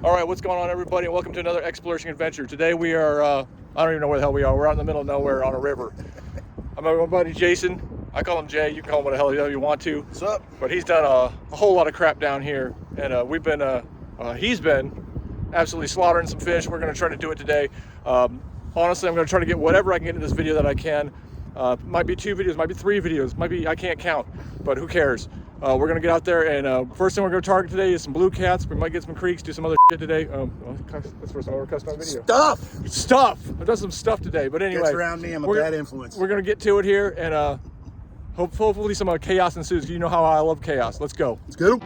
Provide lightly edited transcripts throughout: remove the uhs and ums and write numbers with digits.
All right, what's going on, everybody, and welcome to another Explorishing adventure. Today we are, I don't even know where the hell we are. We're out in the middle of nowhere on a river. I'm with my buddy Jason. I call him Jay. You can call him what the hell you want to. What's up? But he's done a whole lot of crap down here, and he's been absolutely slaughtering some fish. We're going to try to do it today. Honestly, I'm going to try to get whatever I can get in this video that I can. Might be 2 videos, might be 3 videos, might be, I can't count, but who cares? We're gonna get out there, and first thing we're gonna target today is some blue cats. We might get some creeks, do some other shit today. That's the first time I ever cussed on video. Stuff. I've done some stuff today, but anyway. Gets around me, I'm a bad influence. We're gonna get to it here, and hopefully some chaos ensues. You know how I love chaos. Let's go. Let's go.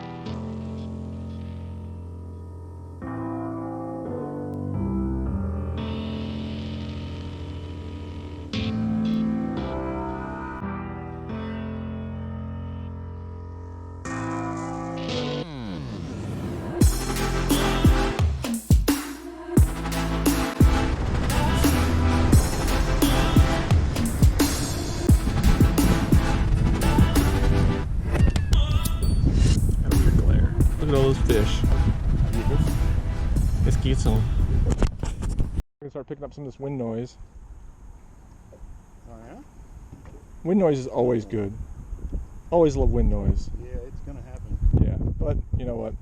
Look at all those fish. Let's get some. We're gonna start picking up some of this wind noise. Oh yeah? Wind noise is always good. Always love wind noise. Yeah, it's gonna happen. Yeah, but you know what?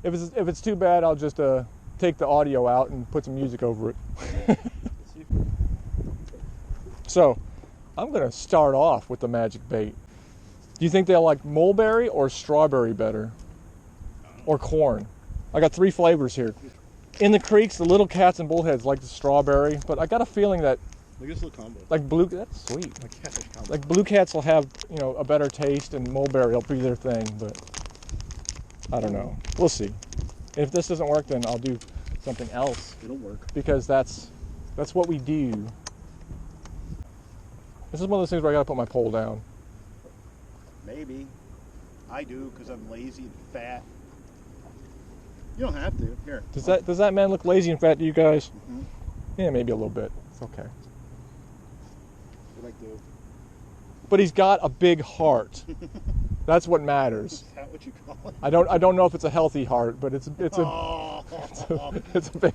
If it's too bad, I'll just take the audio out and put some music over it. So, I'm gonna start off with the magic bait. Do you think they'll like mulberry or strawberry better? Or corn? I got 3 flavors here. In the creeks, the little cats and bullheads like the strawberry, but I got a feeling that Look at this little combo. that's sweet. Combo. Like blue cats will have, a better taste, and mulberry will be their thing, but I don't know. We'll see. If this doesn't work, then I'll do something else. It'll work. Because that's what we do. This is one of those things where I gotta put my pole down. Maybe. I do, because I'm lazy and fat. You don't have to. Here. Does that man look lazy and fat to you guys? Mm-hmm. Yeah, maybe a little bit. It's okay. Like the... But he's got a big heart. That's what matters. Is that what you call it? I don't know if it's a healthy heart, but it's a big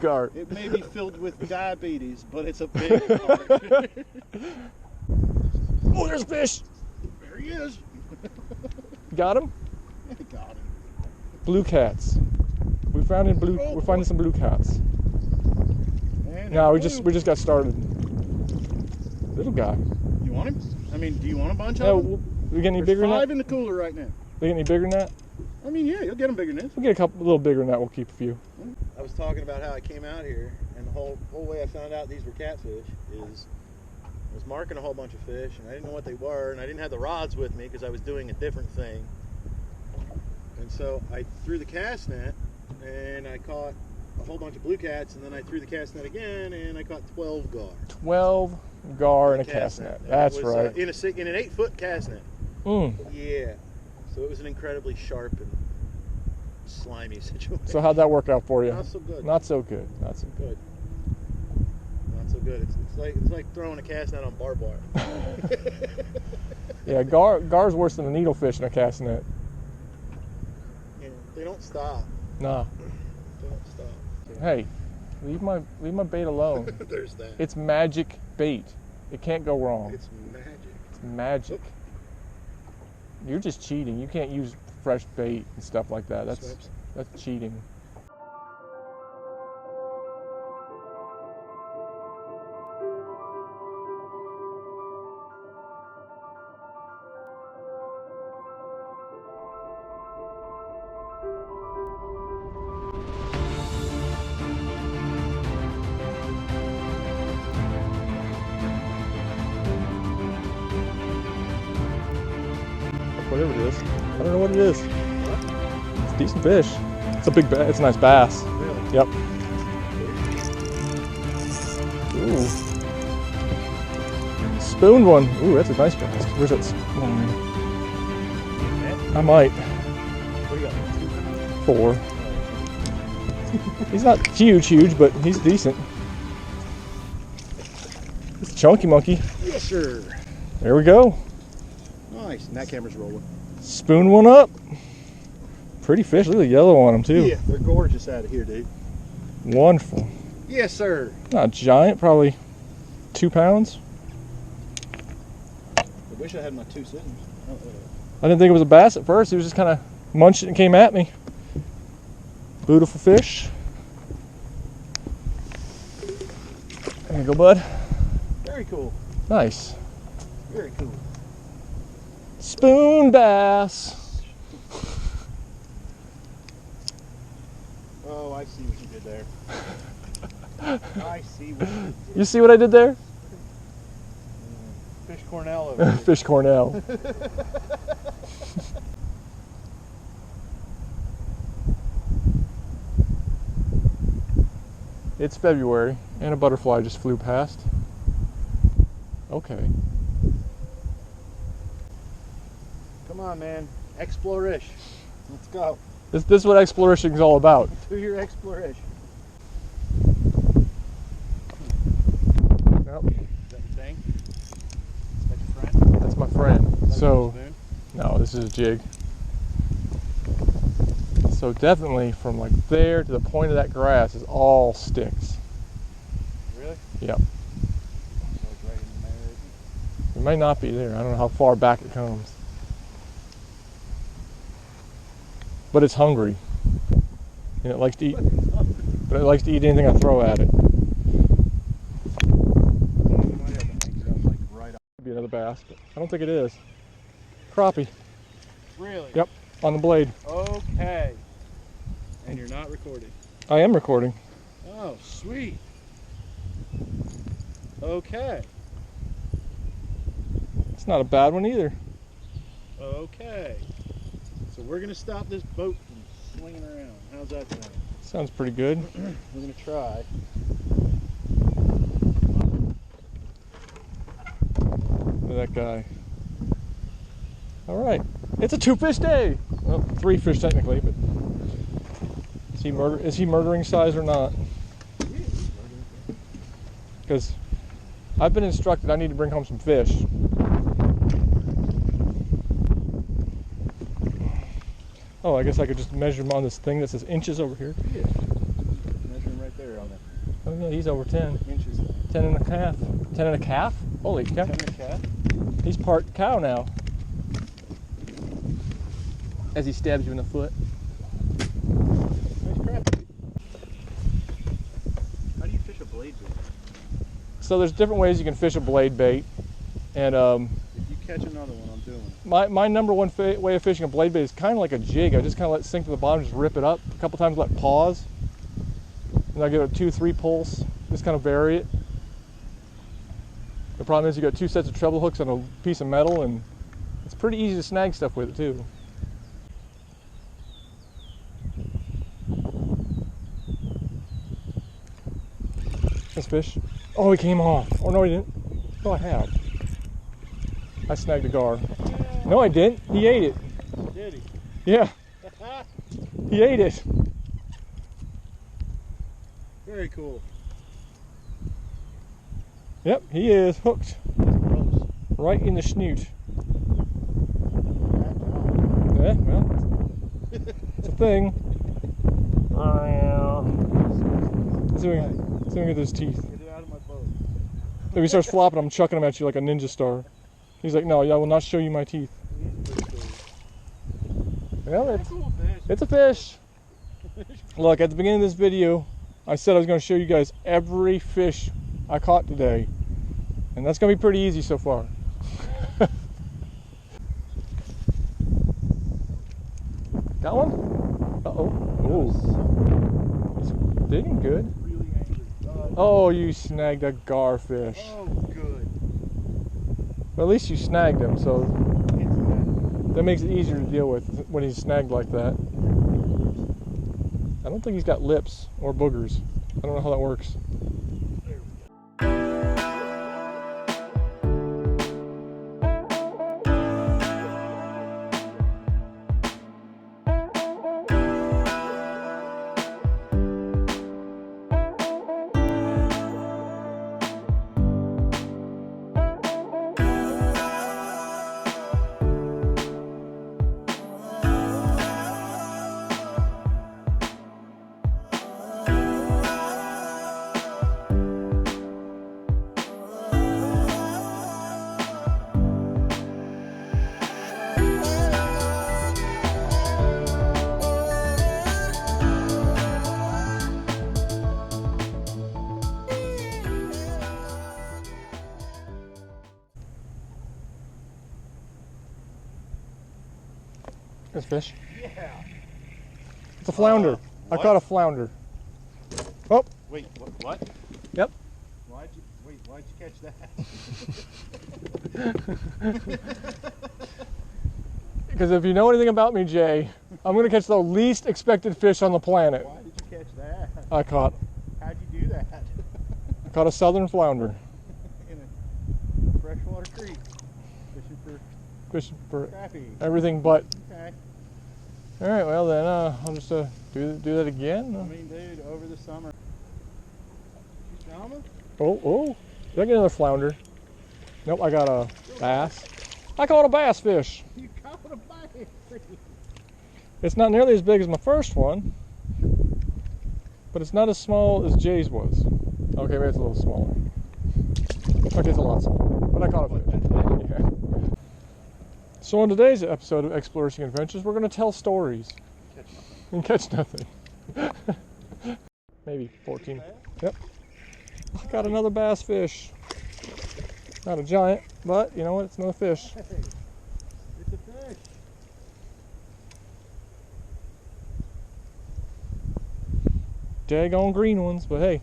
heart. It may be filled with diabetes, but it's a big heart. Oh, there's fish. There he is. Got him? I got him. Blue cats. We're finding some blue cats. Man, No, we just got started. Little guy. You want him? I mean, do you want a bunch No, of them? we get any There's bigger than 5 that? in the cooler right now. They get any bigger than that? I mean, yeah, you'll get them bigger than this. We'll get a little bigger than that. We'll keep a few. I was talking about how I came out here, and the whole way I found out these were catfish is I was marking a whole bunch of fish, and I didn't know what they were, and I didn't have the rods with me because I was doing a different thing. And so I threw the cast net, and I caught a whole bunch of blue cats, and then I threw the cast net again, and I caught 12 gar. 12 gar and a cast net. That's it was, right. In an 8-foot cast net. Mm. Yeah. So it was an incredibly sharp and slimy situation. So how'd that work out for you? Not so good. Not so good. Not so good. Not so good. It's like throwing a cast net on barbed wire. Yeah, gar's worse than a needlefish in a cast net. Yeah, they don't stop. Nah. They don't stop. Hey, leave my bait alone. There's that. It's magic bait. It can't go wrong. It's magic. It's magic. You're just cheating. You can't use fresh bait and stuff like that. That's cheating. Whatever it is. I don't know what it is. It's a decent fish. It's a big bass. It's a nice bass. Really? Yep. Ooh. Spooned one. Ooh, that's a nice bass. Where's that spoon? I might. What do you got? 4. He's not huge, but he's decent. It's a chunky monkey. Yes, sir. There we go. Nice. And that camera's rolling. Spoon one up. Pretty fish. Look at the yellow on them too. Yeah, they're gorgeous out of here, dude. Wonderful. Yes, sir. Not giant, probably 2 pounds. I wish I had my 2 scissors. Oh, I didn't think it was a bass at first. He was just kind of munching and came at me. Beautiful fish. There you go, bud. very cool. Nice. Very cool. Spoon bass. Oh, I see what you did there. I see what you did. You see what I did there? Fish Cornell over here. Fish Cornell. It's February and a butterfly just flew past. Okay. Come on, man. Explorish. Let's go. This is what Explorishing is all about. Do your exploration. Yep. Is that your thing? Is that your friend? That's my friend. Is that So, your spoon? no, this is a jig. So definitely from like there to the point of that grass is all sticks. Really? Yep. So it's right in there, isn't It may not be there. I don't know how far back it comes. But it's hungry. And it likes to eat. But it likes to eat anything I throw at it. it? You might have to make it up, like, right up. Could be another bass, but I don't think it is. Crappie. Really? Yep. On the blade. Okay. And you're not recording. I am recording. Oh, sweet. Okay. It's not a bad one either. Okay. So we're gonna stop this boat from swinging around. How's that sound? Sounds pretty good. We're gonna try. Look at that guy. All right. It's a 2-fish day. Well, 3 fish technically, but is he murdering size or not? Because I've been instructed I need to bring home some fish. Oh, I guess I could just measure him on this thing that says inches over here. Yeah. Measure him right there on that. Oh yeah, he's over 10. Inches. 10 and a half. 10 and a calf? Holy cow. 10 and a calf. He's part cow now. As he stabs you in the foot. Nice crap. How do you fish a blade bait? So there's different ways you can fish a blade bait. And If you catch another one, I'm doing it. my number one way of fishing a blade bait is kind of like a jig. I just kind of let it sink to the bottom, just rip it up. A couple times let it pause. And I give it a 2-3 pulse. Just kind of vary it. The problem is you got 2 sets of treble hooks on a piece of metal, and it's pretty easy to snag stuff with it too. This fish. Oh, he came off. Oh no, he didn't. Oh, I have. I snagged a gar. No, I didn't. He ate it. Did he? Yeah, he ate it. Very cool. Yep, he is hooked Gross. right in the snoot. Yeah, well, it's a thing. Let's see if we get those teeth. Get it out of my boat. If he starts flopping, I'm chucking him at you like a ninja star. He's like, no, I will not show you my teeth. Well, it's a fish. Look, at the beginning of this video, I said I was going to show you guys every fish I caught today. And that's going to be pretty easy so far. Got one? Uh-oh. Oh. He's digging good. Really angry. Oh, you snagged a garfish. Oh, good. Well, at least you snagged him, so It's that makes it easier to deal with when he's snagged like that. I don't think he's got lips or boogers. I don't know how that works. This fish. Yeah. It's a flounder. I what? caught a flounder. Oh. Wait, what? Yep. Why'd you catch that? Because if you know anything about me, Jay, I'm going to catch the least expected fish on the planet. Why did you catch that? How'd you do that? I caught a southern flounder. In a freshwater creek. Fishing for Crappie. everything but. Okay. All right, well then I'll just do that again. I mean, dude, over the summer. You found them? Oh, did I get another flounder? Nope, I got a bass. I caught a bass fish. You caught a bass. It's not nearly as big as my first one, but it's not as small as Jay's was. Okay, maybe it's a little smaller. Okay, it's a lot smaller, but I caught a fish. Yeah. So on today's episode of Explorishing Adventures, we're going to tell stories. And catch nothing. Maybe 14. Yep. I got another bass fish. Not a giant, but you know what? It's another fish. Hey, it's a fish. Daggone green ones, but hey.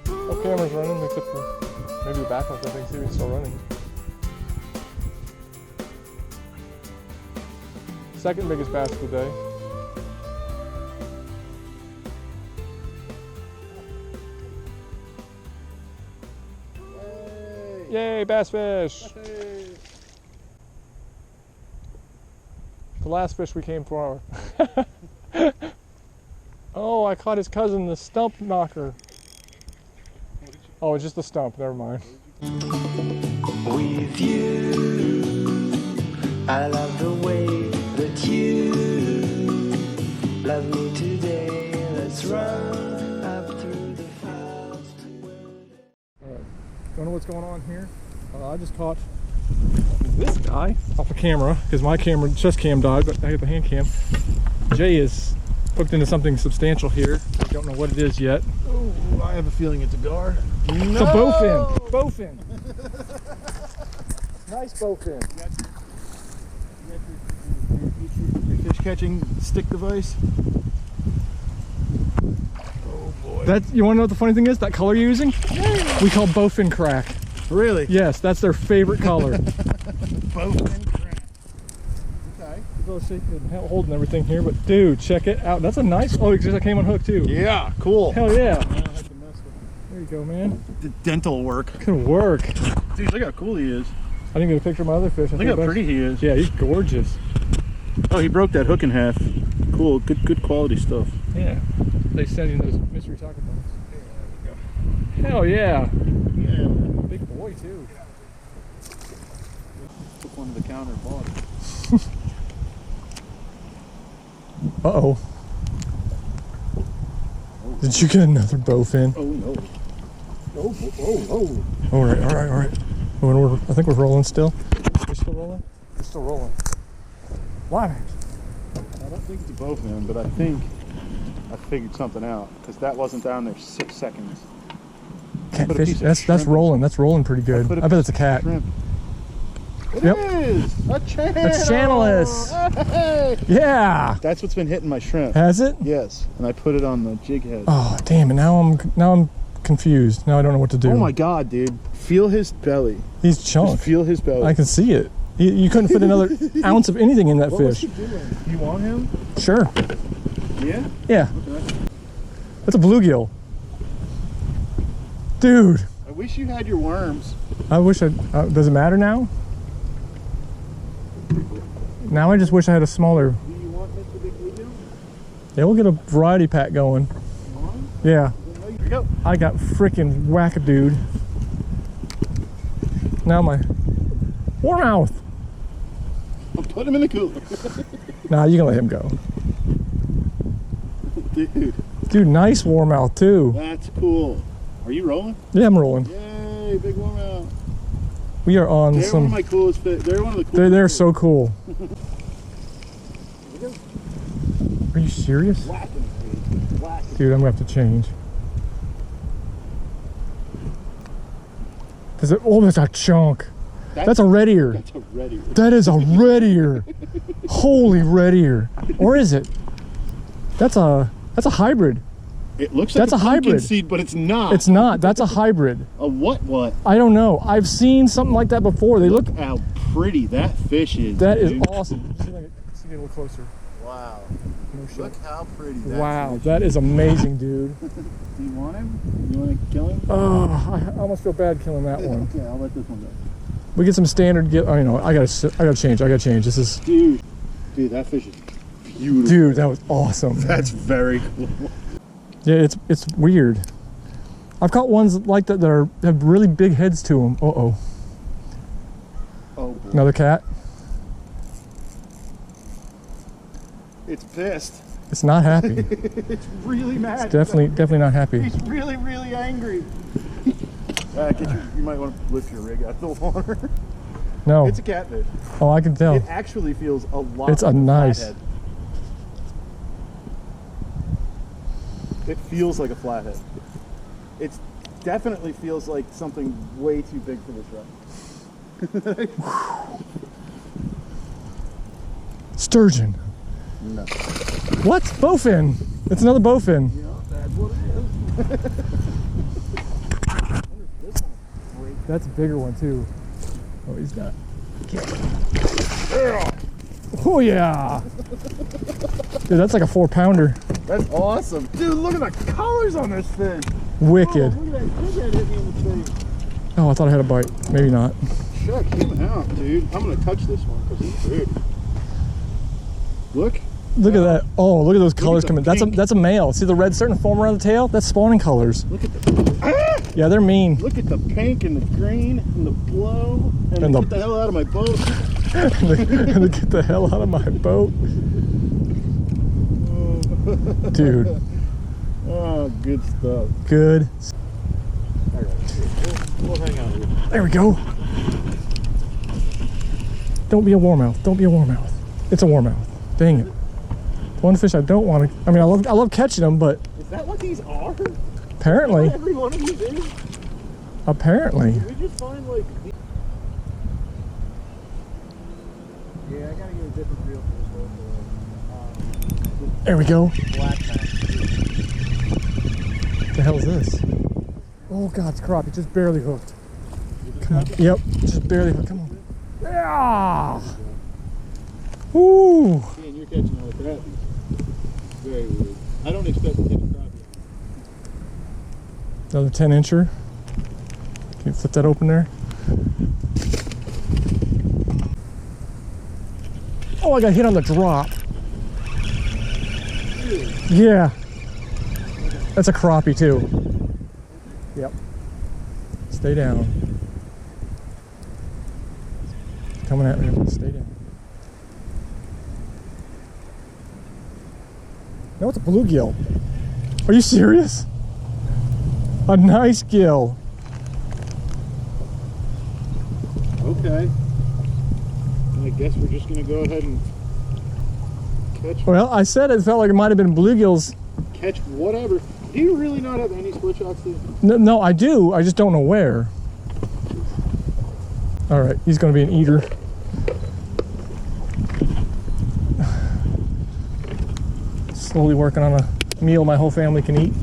No camera's running except for maybe the back one, so I think see if it's still running. Second biggest bass of the day. Hey. Yay, bass fish! Hey. The last fish we came for. Oh, I caught his cousin, the stump knocker. Oh, it's just the stump, never mind. With you, I love the way that you love me today. Let's run up through the fast world. Alright, don't know what's going on here. I just caught this guy off the camera because my camera, chest cam died, but I have the hand cam. Jay is hooked into something substantial here. I don't know what it is yet. Oh, I have a feeling it's a gar. No! It's a bowfin. Bowfin. Nice bowfin. Your fish catching stick device. Oh boy. That, you want to know what the funny thing is? That color you're using? We call bowfin crack. Really? Yes, that's their favorite color. Bowfin crack. Okay. People are shaking and holding everything here, but dude, check it out. That's a nice. Oh, it just came on hook too. Yeah, cool. Hell yeah. I don't have to mess with There you go, man. the dental work. Good work. Dude, look how cool he is. I didn't get a picture of my other fish. Look how pretty he is. Yeah, he's gorgeous. Oh, he broke that hook in half. Cool, good quality stuff. Yeah. They send you those mystery tackle boats. Hell yeah. Yeah. Big boy too. Took one to the counter and bought it. Uh-oh. Did you get another bowfin? Oh no. Oh. All right. I think we're rolling still. We're still rolling? We're still rolling. Why? I don't think it's a bowfin, but I think I figured something out because that wasn't down there 6 seconds. Catfish. piece of That's shrimp. rolling. That's rolling pretty good. put a I bet it's a cat. Shrimp. It Yep. is a channel. That's channelus. Hey! Yeah. That's what's been hitting my shrimp. Has it? Yes, and I put it on the jig head. Oh damn it! Now I'm confused. Now I don't know what to do. Oh my god, dude! Feel his belly. He's Just chunk. feel his belly. I can see it. You couldn't fit another ounce of anything in that What was fish. he doing? You want him? Sure. Yeah. Yeah. Okay. That's a bluegill. Dude. I wish you had your worms. I wish I. Does it matter now? Now I just wish I had a smaller. Do you want Mr. Big Bluegill? Yeah, we'll get a variety pack going. You want him? Yeah. Here we go. I got freaking whack-a-dude. Now my warmouth. I'll put him in the cooler. Nah, you can let him go. Dude, Dude, nice warmouth too. that's cool. Are you rolling? Yeah, I'm rolling. Yay, big warm out. We are on They're some. one of my coolest fish. They're one of the coolest. They're fish. so cool. Are you serious? Whacking it, dude. Whacking it. Dude, I'm gonna have to change. Oh, that's a chunk. That's a red ear. That's a red ear. That is a red ear. Holy red ear. Or is it? That's a hybrid. It looks like That's a pumpkin hybrid. seed, but it's not. It's not. That's a hybrid. A what? I don't know. I've seen something like that before. They look. How pretty that fish is. That is dude. awesome. See if I can get a little closer. Wow. No shit. Look how pretty that Wow, fish that is amazing, dude. Do you want him? You want to kill him? Oh, I almost feel bad killing that one. Okay, I'll let this one go. We get some standard. Oh, you know, I gotta change. This is. Dude, that fish is beautiful. Dude, that was awesome. That's very cool. Yeah, it's weird. I've caught ones like that that have really big heads to them. Uh-oh. Oh boy. Another cat. It's pissed. It's not happy. It's really mad. It's definitely not happy. He's really, really angry. You might want to lift your rig out of the water. No. It's a catfish. Oh, I can tell. It actually feels a lot. It's a like nice. flathead. It feels like a flathead. It definitely feels like something way too big for this rod. Sturgeon. No. What? Bowfin. It's another bowfin. Yeah, that's what it is. That's a bigger one too. Oh, he's not. Oh yeah. Dude, that's like a 4-pounder. That's awesome. Dude, look at the colors on this fish. Wicked. Oh, look at that. Look at it hit me in the face. Oh, I thought I had a bite. Maybe not. Check him out, dude. I'm going to touch this one because he's big. Look. Look at that. Oh, look at those colors the coming. pink. That's a male. See the red starting to form around the tail? That's spawning colors. Look at the... Ah! Yeah, they're mean. Look at the pink and the green and the blow. And And get the hell out of my boat. And get the hell out of my boat. Dude. Oh, good stuff. Good. We'll hang out here. There we go. Don't be a warmouth. Don't be a warmouth. It's a warmouth. Dang it. One fish I don't want to. I mean, I love catching them, but Is that what these are? apparently, Every one of these is? apparently. Did we just find like... Yeah, I gotta get a different reel for this whole There we go. black bass. What the hell is this? Oh God, it's crappie. Just barely hooked. Come on. Yep, just barely hooked. Come on. Yeah. Woo. See, and you're catching all the crappie. Very weird. I don't expect to catch a crappie. Another 10-incher. Can you flip that open there? Oh, I got hit on the drop. Yeah. That's a crappie too. Yep. Stay down. It's coming at me. Stay down. No, it's a bluegill. Are you serious? A nice gill. Okay. I guess we're just going to go ahead and catch Well, I said it felt like it might have been bluegills. catch whatever. Do you really not have any split shots, dude? No, I do. I just don't know where. All right, he's going to be an eater. Slowly working on a meal my whole family can eat.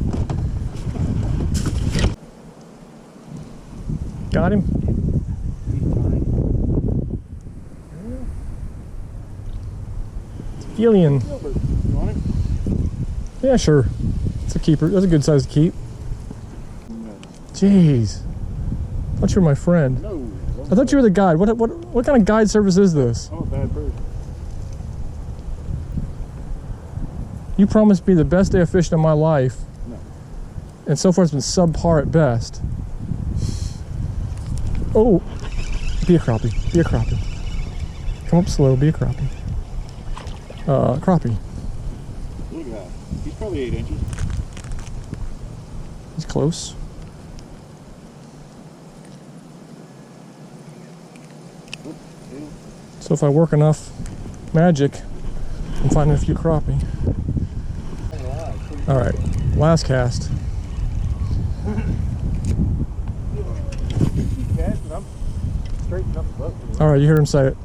Got him? Gillian. You want it? Yeah, sure. It's a keeper. That's a good size to keep. No. Jeez. I thought you were my friend. No. I thought you were the guide. What kind of guide service is this? I'm a bad bird. You promised me the best day of fishing of my life. No. And so far it's been subpar at best. Oh, be a crappie. Be a crappie. Come up slow. Be a crappie. Crappie. Look at that. He's probably 8 inches. He's close. So if I work enough magic, I'm finding a few crappie. All right, last cast. Keep casting, I'm straighten up the boat. All right, you heard him say it.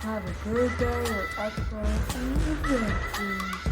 Have a good day at Explorishing.